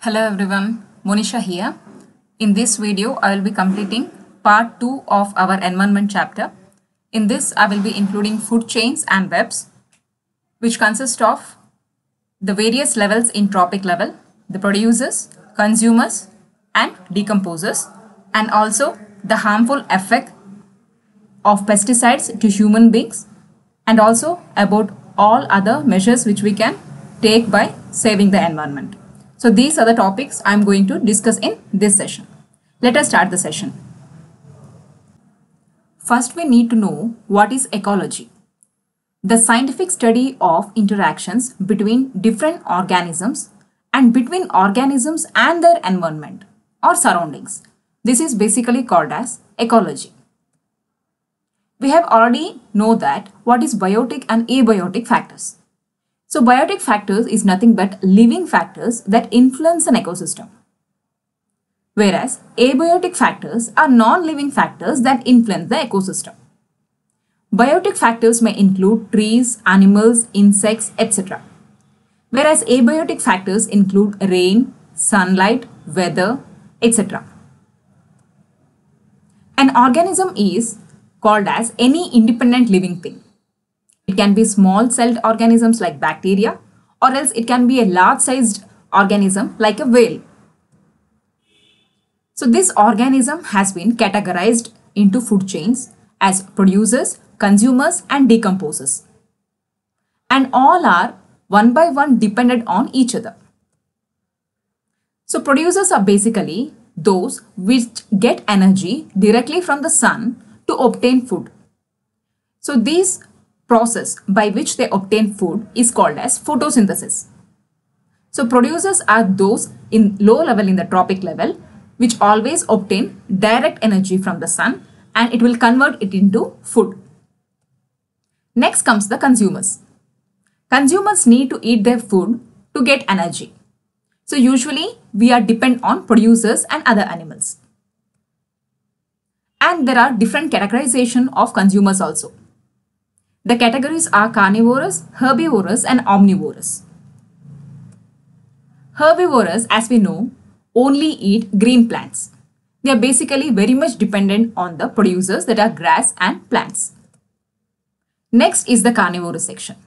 Hello everyone, Monisha here. In this video, I will be completing part 2 of our environment chapter. In this, I will be including food chains and webs, which consist of the various levels in trophic level, the producers, consumers, and decomposers, and also the harmful effect of pesticides to human beings, and also about all other measures which we can take by saving the environment. So these are the topics I am going to discuss in this session. Let us start the session. First, we need to know what is ecology. The scientific study of interactions between different organisms and between organisms and their environment or surroundings. This is basically called as ecology. We have already know that what is biotic and abiotic factors. So biotic factors is nothing but living factors that influence an ecosystem. Whereas abiotic factors are non-living factors that influence the ecosystem. Biotic factors may include trees, animals, insects, etc. Whereas abiotic factors include rain, sunlight, weather, etc. An organism is called as any independent living thing. It can be small-celled organisms like bacteria, or else it can be a large-sized organism like a whale. So this organism has been categorized into food chains as producers, consumers, and decomposers. And all are one by one dependent on each other. So producers are basically those which get energy directly from the sun to obtain food. So these process by which they obtain food is called as photosynthesis. So producers are those in low level in the trophic level which always obtain direct energy from the sun and it will convert it into food. Next comes the consumers. Consumers need to eat their food to get energy. So usually we are dependent on producers and other animals. And there are different categorization of consumers also. The categories are carnivorous, herbivorous, and omnivorous. Herbivorous, as we know, only eat green plants. They are basically very much dependent on the producers that are grass and plants. Next is the carnivorous section.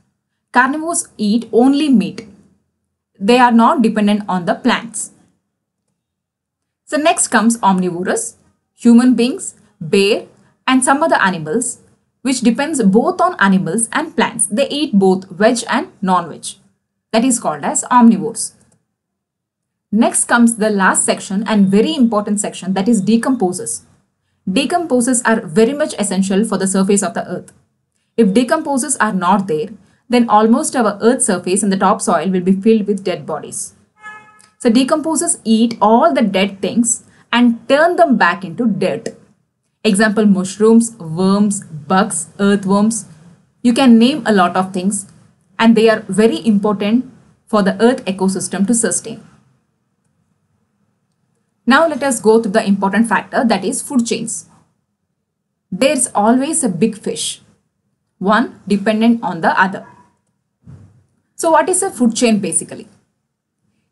Carnivores eat only meat. They are not dependent on the plants. So next comes omnivorous, human beings, bear, and some other animals which depends both on animals and plants. They eat both veg and non-veg. That is called as omnivores. Next comes the last section and very important section, that is decomposers. Decomposers are very much essential for the surface of the earth. If decomposers are not there, then almost our earth's surface and the topsoil will be filled with dead bodies. So decomposers eat all the dead things and turn them back into dirt. Example, mushrooms, worms, bugs, earthworms. You can name a lot of things and they are very important for the earth ecosystem to sustain. Now let us go to the important factor, that is food chains. There's always a big fish, one dependent on the other. So what is a food chain basically?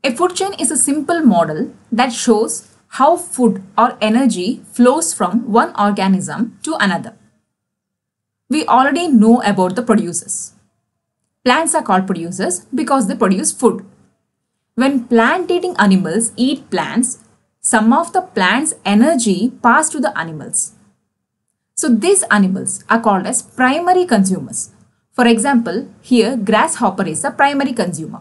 A food chain is a simple model that shows how food or energy flows from one organism to another. We already know about the producers. Plants are called producers because they produce food. When plant-eating animals eat plants, some of the plant's energy passes to the animals. So these animals are called as primary consumers. For example, here grasshopper is the primary consumer.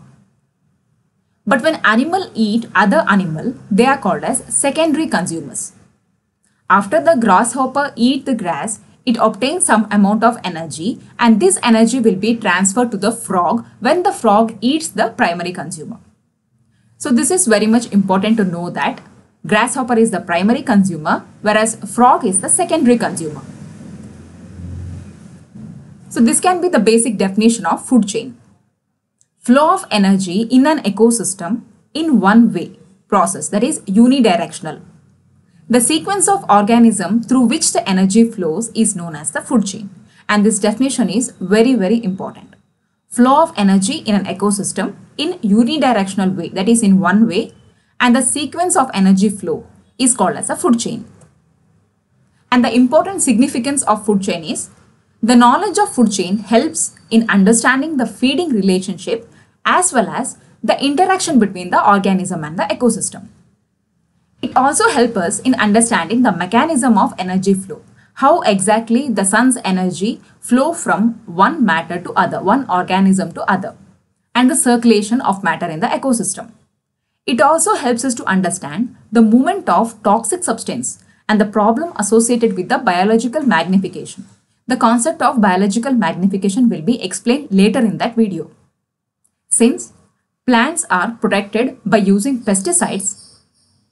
But when animal eat other animal, they are called as secondary consumers. After the grasshopper eat the grass, it obtains some amount of energy and this energy will be transferred to the frog when the frog eats the primary consumer. So this is very much important to know that grasshopper is the primary consumer whereas frog is the secondary consumer. So this can be the basic definition of food chain. Flow of energy in an ecosystem in one way process, that is unidirectional. The sequence of organisms through which the energy flows is known as the food chain, and this definition is very, very important. Flow of energy in an ecosystem in unidirectional way, that is in one way, and the sequence of energy flow is called as a food chain. And the important significance of food chain is the knowledge of food chain helps in understanding the feeding relationship as well as the interaction between the organism and the ecosystem. It also helps us in understanding the mechanism of energy flow, how exactly the sun's energy flow from one matter to other, one organism to other, and the circulation of matter in the ecosystem. It also helps us to understand the movement of toxic substance and the problem associated with the biological magnification. The concept of biological magnification will be explained later in that video. Since plants are protected by using pesticides,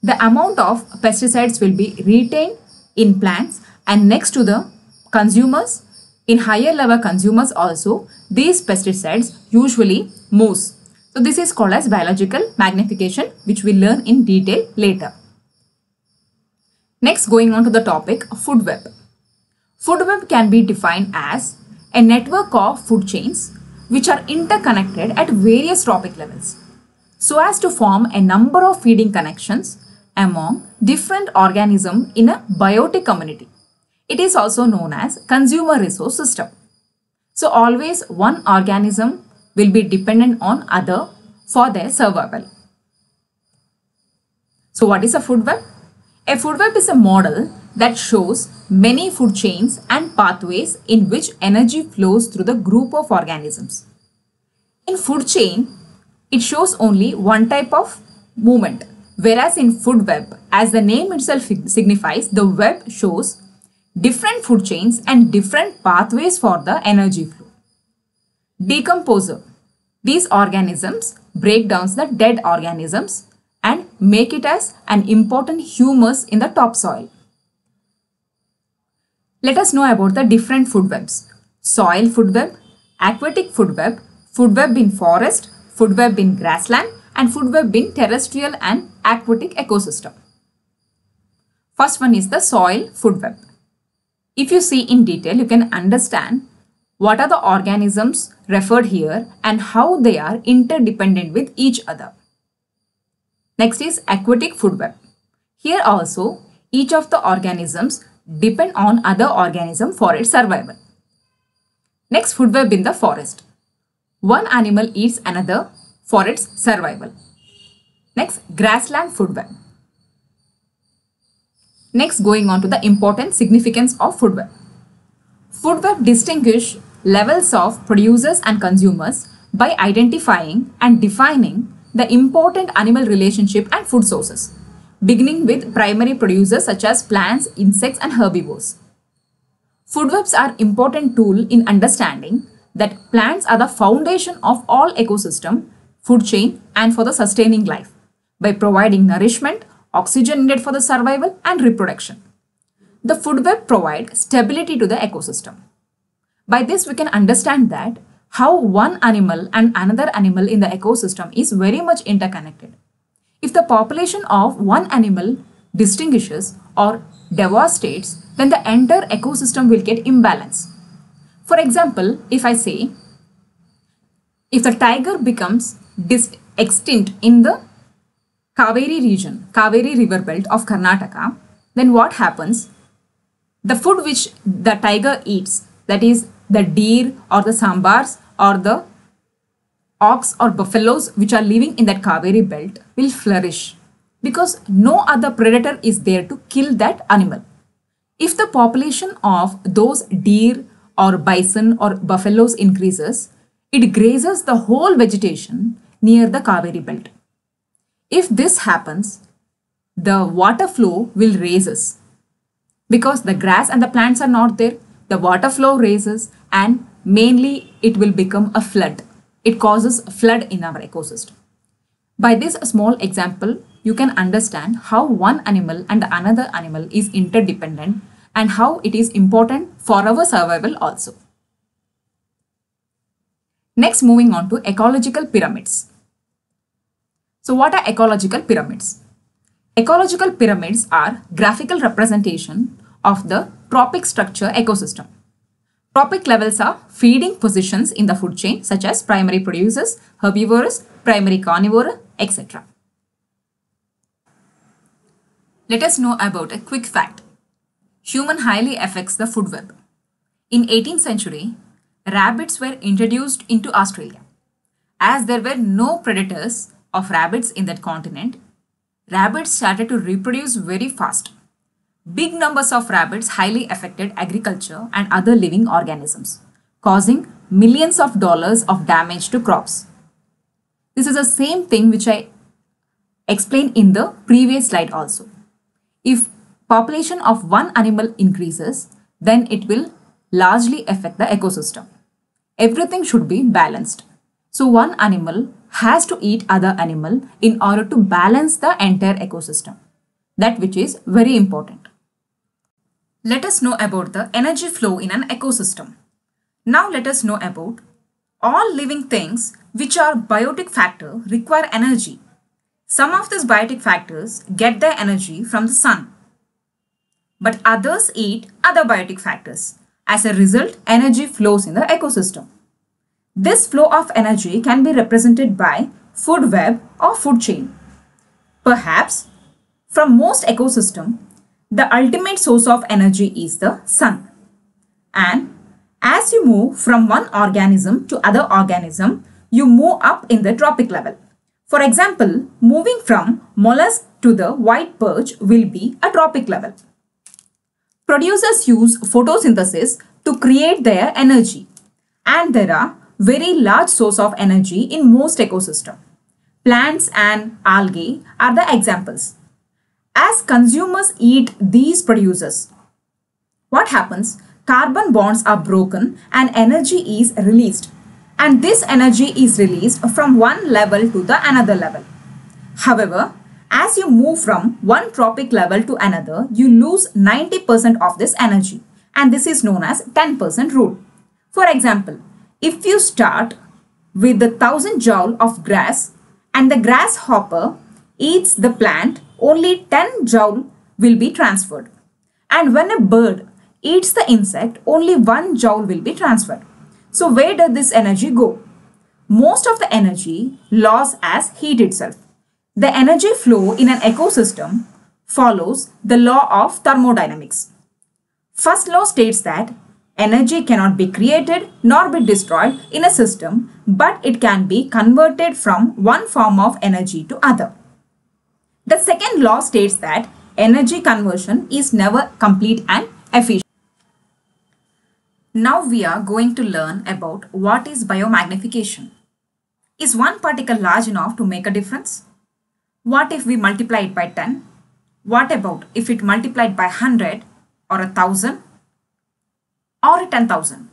the amount of pesticides will be retained in plants and next to the consumers, in higher level consumers also, these pesticides usually moves. So this is called as biological magnification, which we'll learn in detail later. Next, going on to the topic food web. Food web can be defined as a network of food chains which are interconnected at various trophic levels so as to form a number of feeding connections among different organisms in a biotic community. It is also known as consumer resource system. So always one organism will be dependent on other for their survival. So what is a food web? A food web is a model that shows many food chains and pathways in which energy flows through the group of organisms. In food chain, it shows only one type of movement, whereas in food web, as the name itself signifies, the web shows different food chains and different pathways for the energy flow. Decomposer. These organisms break down the dead organisms and make it as an important humus in the topsoil. Let us know about the different food webs. Soil food web, aquatic food web in forest, food web in grassland, and food web in terrestrial and aquatic ecosystem. First one is the soil food web. If you see in detail, you can understand what are the organisms referred here and how they are interdependent with each other. Next is aquatic food web. Here also, each of the organisms depend on other organism for its survival. Next, food web in the forest. One animal eats another for its survival. Next, grassland food web. Next, going on to the important significance of food web. Food web distinguish levels of producers and consumers by identifying and defining the important animal relationship and food sources, beginning with primary producers such as plants, insects, and herbivores. Food webs are important tool in understanding that plants are the foundation of all ecosystem, food chain, and for the sustaining life by providing nourishment, oxygen needed for the survival and reproduction. The food web provides stability to the ecosystem. By this, we can understand that how one animal and another animal in the ecosystem is very much interconnected. If the population of one animal distinguishes or devastates, then the entire ecosystem will get imbalance. For example, if I say, if the tiger becomes extinct in the Kaveri region, Kaveri river belt of Karnataka, then what happens? The food which the tiger eats, that is the deer or the sambars or the ox or buffaloes which are living in that Kaveri belt will flourish because no other predator is there to kill that animal. If the population of those deer or bison or buffaloes increases, it grazes the whole vegetation near the Kaveri belt. If this happens, the water flow will raises because the grass and the plants are not there. The water flow raises and mainly it will become a flood. It causes a flood in our ecosystem. By this small example, you can understand how one animal and another animal is interdependent and how it is important for our survival also. Next, moving on to ecological pyramids. So what are ecological pyramids? Ecological pyramids are graphical representation of the trophic structure ecosystem. Trophic levels are feeding positions in the food chain such as primary producers, herbivores, primary carnivore, etc. Let us know about a quick fact. Human highly affects the food web. In 18th century, rabbits were introduced into Australia. As there were no predators of rabbits in that continent, rabbits started to reproduce very fast. Big numbers of rabbits highly affected agriculture and other living organisms, causing millions of dollars of damage to crops. This is the same thing which I explained in the previous slide also. If population of one animal increases, then it will largely affect the ecosystem. Everything should be balanced. So one animal has to eat other animal in order to balance the entire ecosystem. That which is very important. Let us know about the energy flow in an ecosystem. Now let us know about all living things which are biotic factor require energy. Some of these biotic factors get their energy from the sun, but others eat other biotic factors. As a result, energy flows in the ecosystem. This flow of energy can be represented by food web or food chain. Perhaps from most ecosystem, the ultimate source of energy is the sun. And as you move from one organism to other organism, you move up in the trophic level. For example, moving from mollusk to the white perch will be a trophic level. Producers use photosynthesis to create their energy, and there are very large source of energy in most ecosystems. Plants and algae are the examples. As consumers eat these producers, what happens? Carbon bonds are broken and energy is released. And this energy is released from one level to the another level. However, as you move from one trophic level to another, you lose 90% of this energy. And this is known as 10% rule. For example, if you start with the 1000 joule of grass and the grasshopper eats the plant, only 10 joule will be transferred. And when a bird eats the insect, only 1 joule will be transferred. So where does this energy go? Most of the energy lost as heat itself. The energy flow in an ecosystem follows the law of thermodynamics. First law states that energy cannot be created nor be destroyed in a system, but it can be converted from one form of energy to other. The second law states that energy conversion is never complete and efficient. Now we are going to learn about what is biomagnification. Is one particle large enough to make a difference? What if we multiply it by 10? What about if it multiplied by 100 or 1000 or 10,000?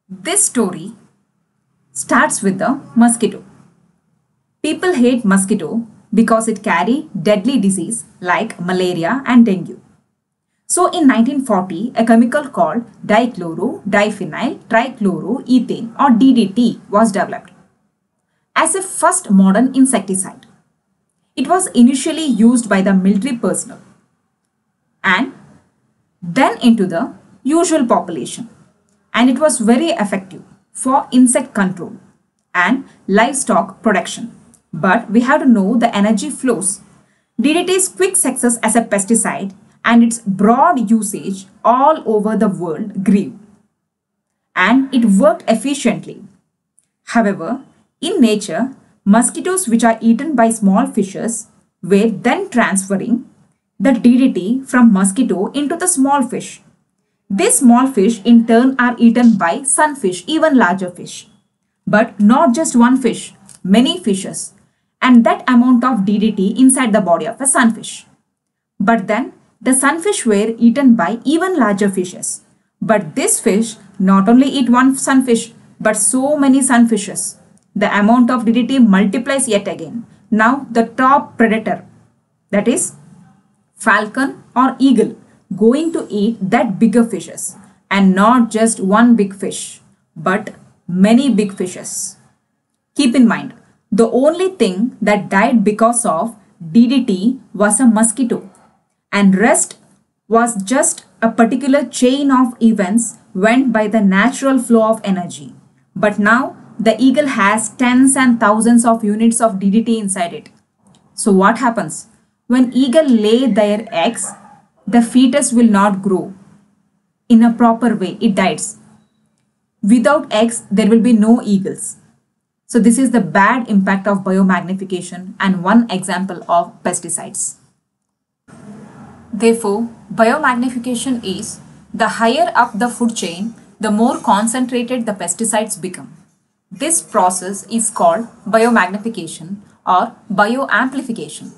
This story starts with the mosquito. People hate mosquito because it carry deadly disease like malaria and dengue. So in 1940, a chemical called dichloro-diphenyl trichloroethane or DDT was developed as a first modern insecticide. It was initially used by the military personnel and then into the usual population, and it was very effective for insect control and livestock production. But we have to know the energy flows. DDT's quick success as a pesticide and its broad usage all over the world grew, and it worked efficiently. However, in nature, mosquitoes which are eaten by small fishes were then transferring the DDT from mosquito into the small fish. These small fish in turn are eaten by sunfish, even larger fish. But not just one fish, many fishes, and that amount of DDT inside the body of a sunfish. But then the sunfish were eaten by even larger fishes. But this fish not only eat one sunfish, but so many sunfishes. The amount of DDT multiplies yet again. Now the top predator, that is falcon or eagle, going to eat that bigger fishes, and not just one big fish, but many big fishes. Keep in mind, the only thing that died because of DDT was a mosquito, and rest was just a particular chain of events went by the natural flow of energy. But now the eagle has tens and thousands of units of DDT inside it. So what happens? When eagle lay their eggs, the fetus will not grow in a proper way. It dies. Without eggs, there will be no eagles. So this is the bad impact of biomagnification and one example of pesticides. Therefore, biomagnification is the higher up the food chain, the more concentrated the pesticides become. This process is called biomagnification or bioamplification.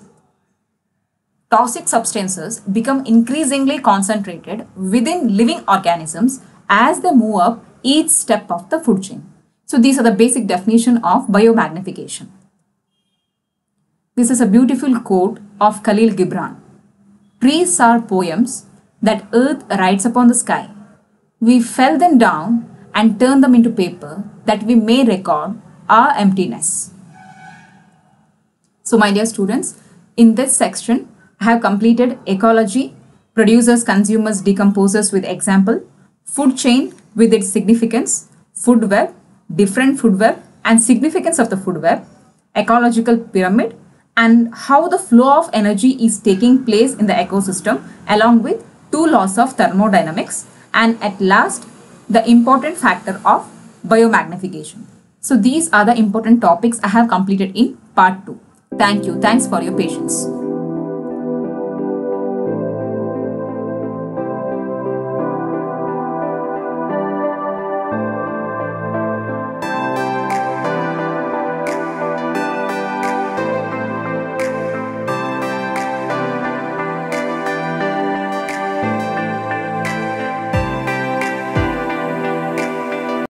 Toxic substances become increasingly concentrated within living organisms as they move up each step of the food chain. So these are the basic definition of biomagnification. This is a beautiful quote of Khalil Gibran. Trees are poems that earth writes upon the sky. We fell them down and turn them into paper that we may record our emptiness. So my dear students, in this section, I have completed ecology, producers, consumers, decomposers with example, food chain with its significance, food web, different food web and significance of the food web, ecological pyramid, and how the flow of energy is taking place in the ecosystem along with two laws of thermodynamics, and at last the important factor of biomagnification. So these are the important topics I have completed in part 2. Thank you. Thanks for your patience.